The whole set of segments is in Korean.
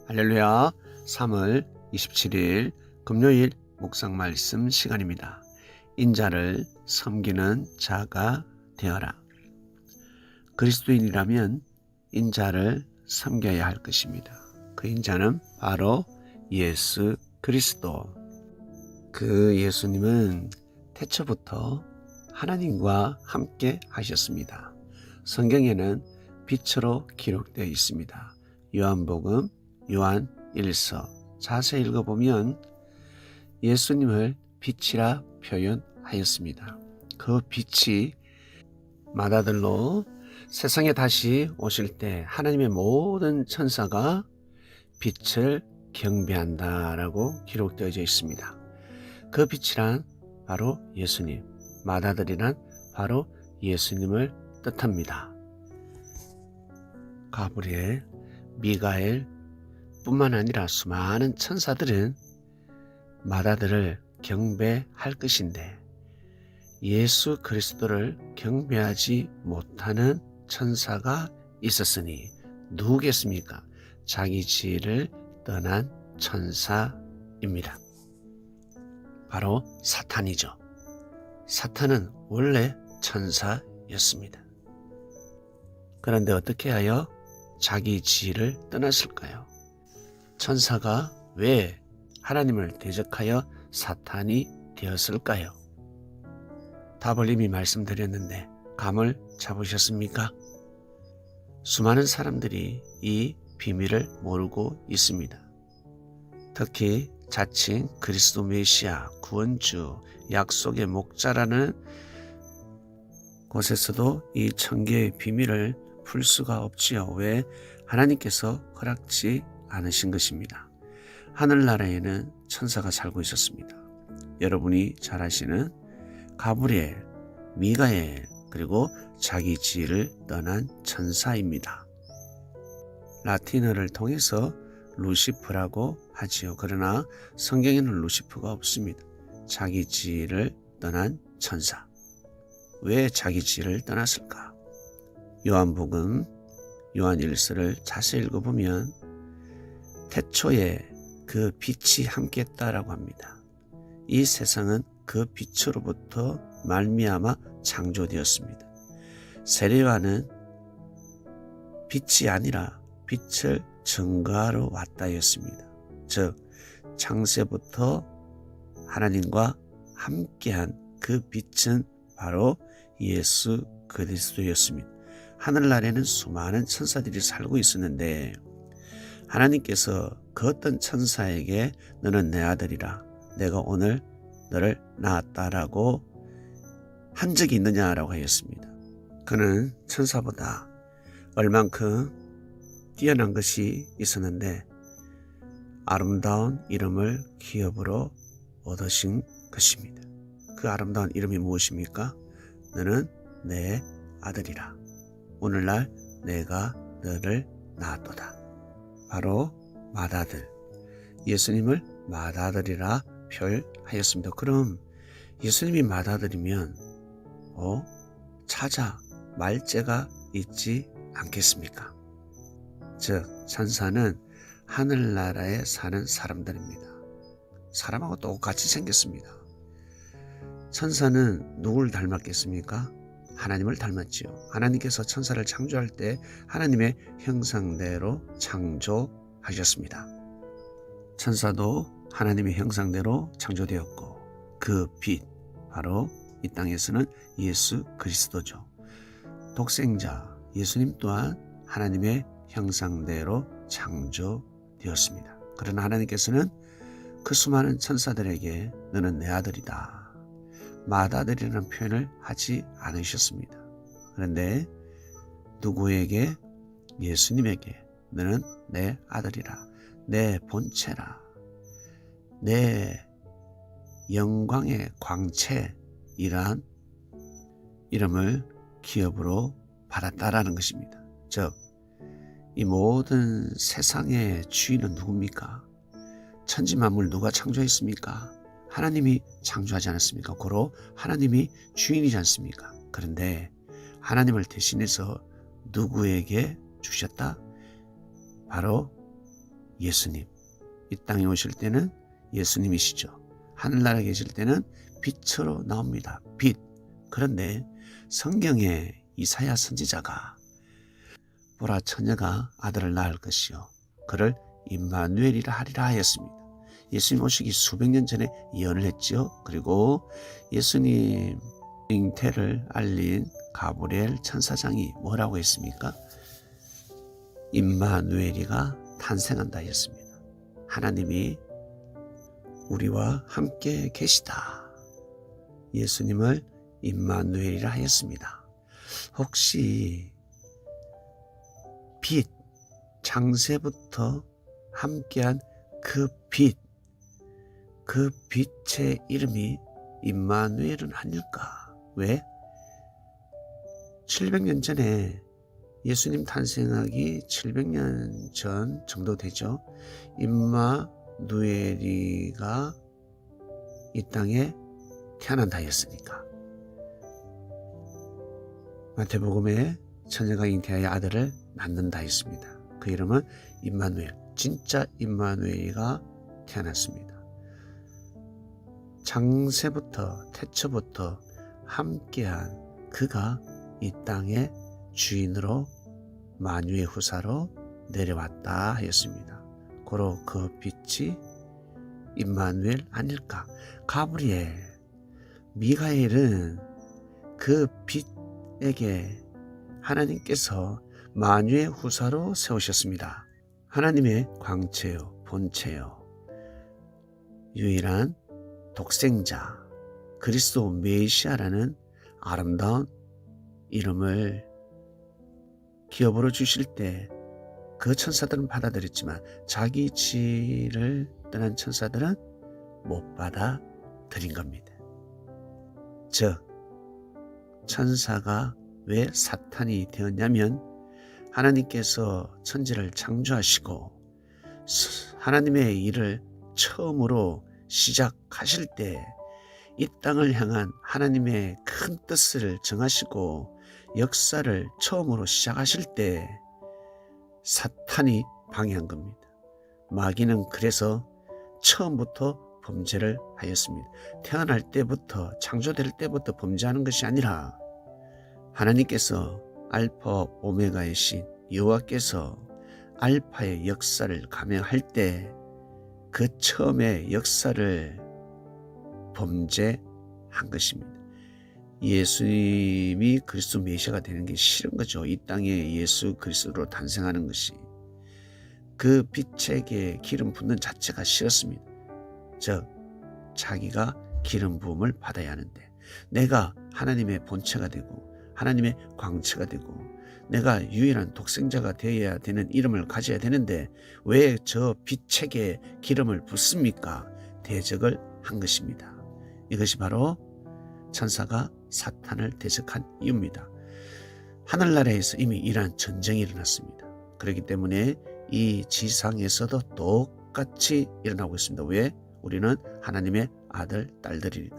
할렐루야. 3월 27일 금요일 묵상 말씀 시간입니다. 인자를 섬기는 자가 되어라. 그리스도인이라면 인자를 섬겨야 할 것입니다. 그 인자는 바로 예수 그리스도. 그 예수님은 태초부터 하나님과 함께 하셨습니다. 성경에는 빛으로 기록되어 있습니다. 요한복음 요한 1서 자세히 읽어보면 예수님을 빛이라 표현하였습니다. 그 빛이 맏아들로 세상에 다시 오실 て 하나님의 모든 천사가 빛을 경배한다라고 기록되어져 있습니다. 그 빛이란 바로 예수님, 맏아들이란 바로 예수님을 뜻합니다. 가브리엘, 미가엘 뿐만 아니라 수많은 천사들은 맏아들을 경배할 것인데 예수 그리스도를 경배하지 못하는 천사가 있었으니 누구겠습니까? 자기 지혜를 떠난 천사입니다. 바로 사탄이죠. 사탄은 원래 천사였습니다. 그런데 어떻게 하여 자기 지혜를 떠났을까요? 천사가 왜 하나님을 대적하여 사탄이 되었을까요? 답을 이미 말씀드렸는데 감을 잡으셨습니까? 수많은 사람들이 이 비밀을 모르고 있습니다. 특히 자칭 그리스도 메시아, 구원주, 약속의 목자라는 곳에서도 이 천계의 비밀을 풀 수가 없지요. 왜? 하나님께서 허락지 않으신 것입니다. 하늘나라에는 천사가 살고 있었습니다. 여러분이 잘 아시는 가브리엘, 미가엘, 그리고 자기 지혜를 떠난 천사입니다. 라틴어를 통해서 루시프라고 하지요. 그러나 성경에는 루시프가 없습니다. 자기 지혜를 떠난 천사. 왜 자기 지혜를 떠났을까? 요한복음 요한 1서를 자세히 읽어보면 태초에 그 빛이 함께했다라고 합니다. 이 세상은 그 빛으로부터 말미암아 창조되었습니다. 세례요한은 빛이 아니라 빛을 증거하러 왔다였습니다. 즉 창세부터 하나님과 함께한 그 빛은 바로 예수 그리스도였습니다. 하늘나라에는 수많은 천사들이 살고 있었는데 하나님께서 그 어떤 천사에게 너는 내 아들이라 내가 오늘 너를 낳았다라고 한 적이 있느냐라고 하였습니다. 그는 천사보다 얼만큼 뛰어난 것이 있었는데 아름다운 이름을 기업으로 얻으신 것입니다. 그 아름다운 이름이 무엇입니까? 너는 내 아들이라 오늘날 내가 너를 낳았도다. 바로 맏아들, 예수님을 맏아들이라 표현하였습니다. 그럼 예수님이 맏아들이면 차자, 말째가 있지 않겠습니까? 즉 천사는 하늘나라에 사는 사람들입니다. 사람하고 똑같이 생겼습니다. 천사는 누구를 닮았겠습니까? 하나님을 닮았지요. 하나님께서 천사를 창조할 때 하나님의 형상대로 창조하셨습니다. 천사도 하나님의 형상대로 창조되었고 그 빛, 바로 이 땅에서는 예수 그리스도죠. 독생자 예수님 또한 하나님의 형상대로 창조되었습니다. 그러나 하나님께서는 그 수많은 천사들에게 너는 내 아들이다, 맏아들이라는 표현을 하지 않으셨습니다. 그런데 누구에게? 예수님에게 너는 내 아들이라, 내 본체라, 내 영광의 광채이란 이름을 기업으로 받았다라는 것입니다. 즉, 이 모든 세상의 주인은 누굽니까? 천지만물 누가 창조했습니까? 하나님이 창조하지 않았습니까? 고로 하나님이 주인이지 않습니까? 그런데 하나님을 대신해서 누구에게 주셨다? 바로 예수님. 이 땅에 오실 때는 예수님이시죠. 하늘나라에 계실 때는 빛으로 나옵니다. 빛. 그런데 성경에 이사야 선지자가 보라 처녀가 아들을 낳을 것이요 그를 임마누엘이라 하리라 하였습니다. 예수님 오시기 수백 년 전에 예언을 했죠. 그리고 예수님 잉태를 알린 가브리엘 천사장이 뭐라고 했습니까? 임마누엘이가 탄생한다 했습니다. 하나님이 우리와 함께 계시다. 예수님을 임마누엘이라 하였습니다. 혹시 빛, 창세부터 함께한 그 빛, 그 빛의 이름이 임마누엘은 아닐까? 왜? 700년 전에 예수님 탄생하기 700년 전 정도 되죠. 임마누엘이가 이 땅에 태어난다 했으니까. 마태복음에 처녀가 잉태하여 아들을 낳는다 했습니다. 그 이름은 임마누엘, 진짜 임마누엘이가 태어났습니다. 창세부터 태초부터 함께한 그가 이 땅의 주인으로 만유의 후사로 내려왔다 하였습니다. 고로 그 빛이 임마누엘 아닐까? 가브리엘, 미가엘은 그 빛에게 하나님께서 만유의 후사로 세우셨습니다. 하나님의 광채요, 본체요, 유일한 독생자, 그리스도 메시아라는 아름다운 이름을 기업으로 주실 때 그 천사들은 받아들였지만 자기 지를 떠난 천사들은 못 받아들인 겁니다. 즉 천사가 왜 사탄이 되었냐면 하나님께서 천지를 창조하시고 하나님의 일을 처음으로 시작하실 때 이 땅을 향한 하나님의 큰 뜻을 정하시고 역사를 처음으로 시작하실 때 사탄이 방해한 겁니다. 마귀는 그래서 처음부터 범죄를 하였습니다. 태어날 때부터 창조될 때부터 범죄하는 것이 아니라 하나님께서 알파 오메가의 신 여호와께서 알파의 역사를 감행할 때 그 처음의 역사를 범죄한 것입니다. 예수님이 그리스도 메시아가 되는 게 싫은 거죠. 이 땅에 예수 그리스도로 탄생하는 것이. 그 빛에게 기름 붓는 자체가 싫었습니다. 즉 자기가 기름 부음을 받아야 하는데 내가 하나님의 본체가 되고 하나님의 광채가 되고 내가 유일한 독생자가 되어야 되는 이름을 가져야 되는데 왜 저 빛에게 기름을 붓습니까? 대적을 한 것입니다. 이것이 바로 천사가 사탄을 대적한 이유입니다. 하늘나라에서 이미 이러한 전쟁이 일어났습니다. 그렇기 때문에 이 지상에서도 똑같이 일어나고 있습니다. 왜? 우리는 하나님의 아들, 딸들이니까.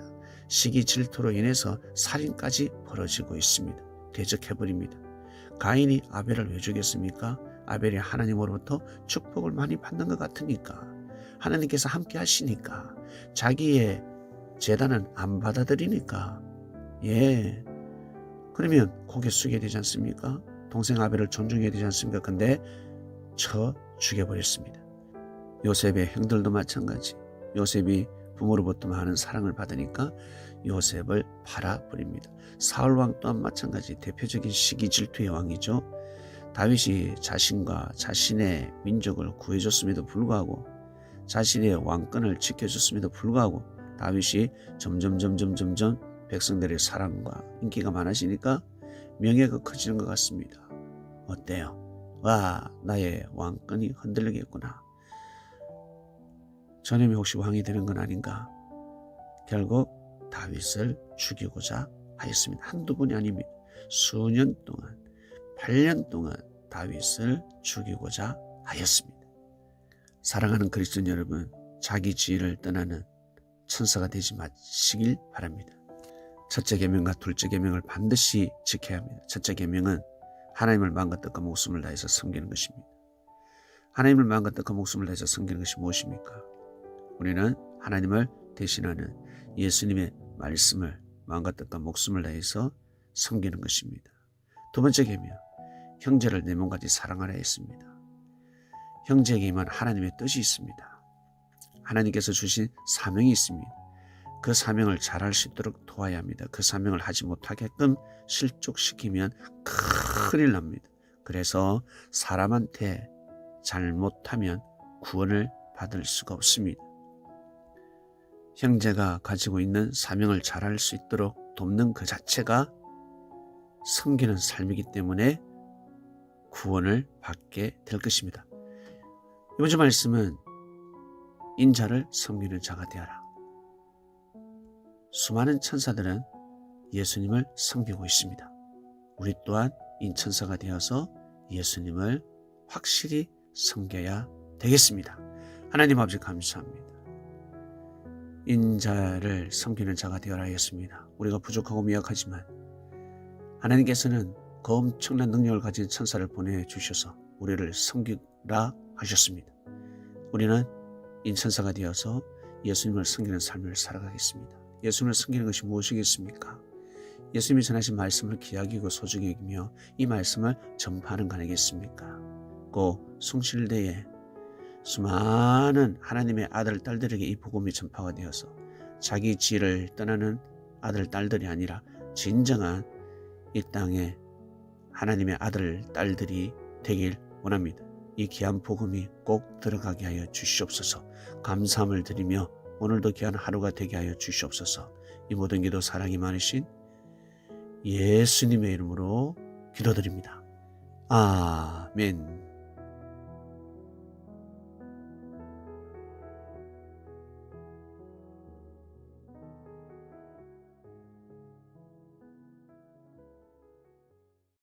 시기 질투로 인해서 살인까지 벌어지고 있습니다. 대적해버립니다. 가인이 아벨을 왜 죽였습니까? 아벨이 하나님으로부터 축복을 많이 받는 것 같으니까. 하나님께서 함께 하시니까. 자기의 제단은 안 받아들이니까. 예. 그러면 고개 숙여야 되지 않습니까? 동생 아벨을 존중해야 되지 않습니까? 근데 죽여버렸습니다. 요셉의 형들도 마찬가지. 요셉이 부모로부터 많은 사랑을 받으니까 요셉을 팔아버립니다. 사울왕 또한 마찬가지 대표적인 시기 질투의 왕이죠. 다윗이 자신과 자신의 민족을 구해줬음에도 불구하고 자신의 왕권을 지켜줬음에도 불구하고 다윗이 점점 백성들의 사랑과 인기가 많아지니까 명예가 커지는 것 같습니다. 어때요? 와, 나의 왕권이 흔들리겠구나. 저놈이 혹시 왕이 되는 건 아닌가? 결국 다윗을 죽이고자 하였습니다. 한두 번이 아닙니다. 수년 동안, 8년 동안 다윗을 죽이고자 하였습니다. 사랑하는 그리스도인 여러분, 자기 지위를 떠나는 천사가 되지 마시길 바랍니다. 첫째 계명과 둘째 계명을 반드시 지켜야 합니다. 첫째 계명은 하나님을 마음과 뜻과 목숨을 다해서 섬기는 것입니다. 하나님을 마음과 뜻과 목숨을 다해서 섬기는 것이 무엇입니까? 우리는 하나님을 대신하는 예수님의 말씀을 마음과 뜻과 목숨을 다해서 섬기는 것입니다. 두 번째 계명, 형제를 내 몸같이 사랑하라 했습니다. 형제에게 임한 하나님의 뜻이 있습니다. 하나님께서 주신 사명이 있습니다. 그 사명을 잘할 수 있도록 도와야 합니다. 그 사명을 하지 못하게끔 실족시키면 큰일 납니다. 그래서 사람한테 잘못하면 구원을 받을 수가 없습니다. 형제가 가지고 있는 사명을 잘할 수 있도록 돕는 그 자체가 섬기는 삶이기 때문에 구원을 받게 될 것입니다. 이번 주 말씀은 인자를 섬기는 자가 되어라. 수많은 천사들은 예수님을 섬기고 있습니다. 우리 또한 인천사가 되어서 예수님을 확실히 섬겨야 되겠습니다. 하나님 아버지 감사합니다. 인자를 섬기는 자가 되어라 하였습니다. 우리가 부족하고 미약하지만 하나님께서는 그 엄청난 능력을 가진 천사를 보내주셔서 우리를 섬기라 하셨습니다. 우리는 인천사가 되어서 예수님을 섬기는 삶을 살아가겠습니다. 예수님을 섬기는 것이 무엇이겠습니까? 예수님이 전하신 말씀을 귀하게 여기고 소중히 여기며 이 말씀을 전파하는 거 아니겠습니까? 꼭 숭실대에 수많은 하나님의 아들, 딸들에게 이 복음이 전파가 되어서 자기 지혜를 떠나는 아들, 딸들이 아니라 진정한 이 땅에 하나님의 아들, 딸들이 되길 원합니다. 이 귀한 복음이 꼭 들어가게 하여 주시옵소서. 감사함을 드리며 오늘도 귀한 하루가 되게 하여 주시옵소서. 이 모든 기도 사랑이 많으신 예수님의 이름으로 기도드립니다. 아멘.